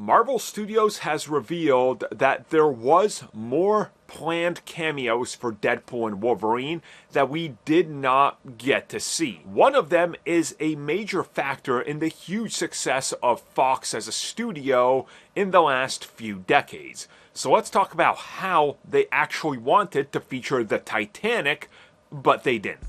Marvel Studios has revealed that there was more planned cameos for Deadpool and Wolverine that we did not get to see. One of them is a major factor in the huge success of Fox as a studio in the last few decades. So let's talk about how they actually wanted to feature the Titanic, but they didn't.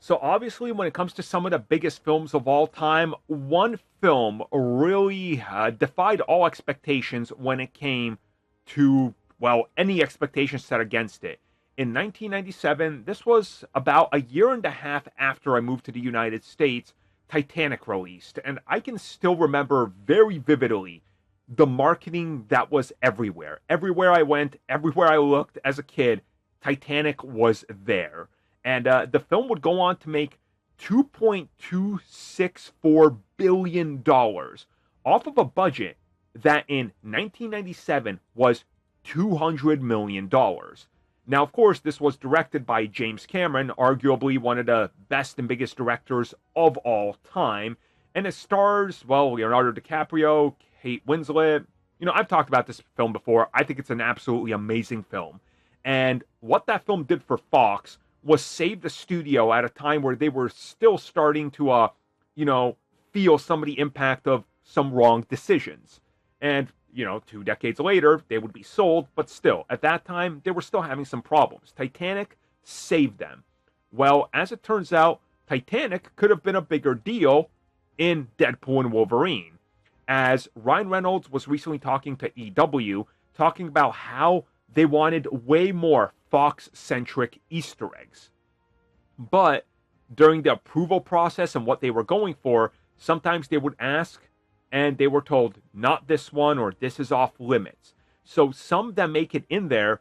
So obviously, when it comes to some of the biggest films of all time, one film really defied all expectations when it came to, well, any expectations set against it. In 1997, this was about a year and a half after I moved to the United States, Titanic released. And I can still remember very vividly the marketing that was everywhere. Everywhere I went, everywhere I looked as a kid, Titanic was there. And the film would go on to make $2.264 billion off of a budget that in 1997 was $200 million. Now, of course, this was directed by James Cameron, arguably one of the best and biggest directors of all time. And it stars, well, Leonardo DiCaprio, Kate Winslet. You know, I've talked about this film before. I think it's an absolutely amazing film. And what that film did for Fox was save the studio at a time where they were still starting to, feel some of the impact of some wrong decisions. And, 2 decades later, they would be sold, but still, at that time, they were still having some problems. Titanic saved them. Well, as it turns out, Titanic could have been a bigger deal in Deadpool and Wolverine, as Ryan Reynolds was recently talking to EW, talking about how they wanted way more Fox-centric Easter eggs. But during the approval process and what they were going for, sometimes they would ask and they were told, not this one, or this is off limits. So some that make it in there,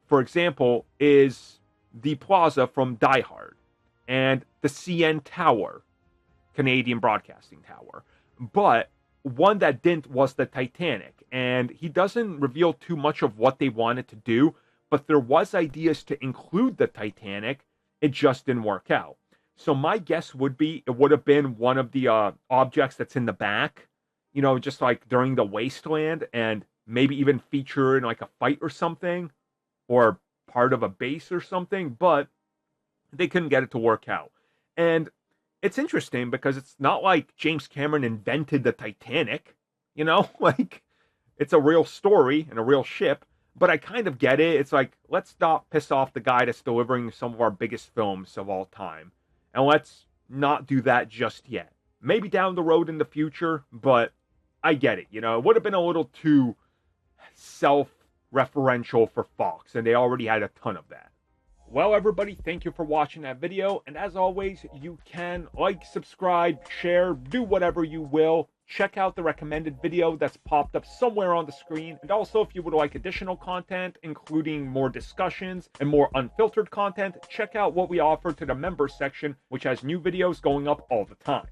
for example, is the plaza from Die Hard and the CN Tower, Canadian Broadcasting Tower. But one that didn't was the Titanic. And he doesn't reveal too much of what they wanted to do, but there was ideas to include the Titanic. It just didn't work out. So my guess would be it would have been one of the objects that's in the back, just like during the wasteland, and maybe even feature in like a fight or something, or part of a base or something, but they couldn't get it to work out. And it's interesting because it's not like James Cameron invented the Titanic, like it's a real story and a real ship. But I kind of get it. It's like, let's not piss off the guy that's delivering some of our biggest films of all time. And let's not do that just yet. Maybe down the road in the future, but I get it. It would have been a little too self-referential for Fox, and they already had a ton of that. Well, everybody, thank you for watching that video. And as always, you can like, subscribe, share, do whatever you will. Check out the recommended video that's popped up somewhere on the screen. And also, if you would like additional content, including more discussions and more unfiltered content, check out what we offer to the members section, which has new videos going up all the time.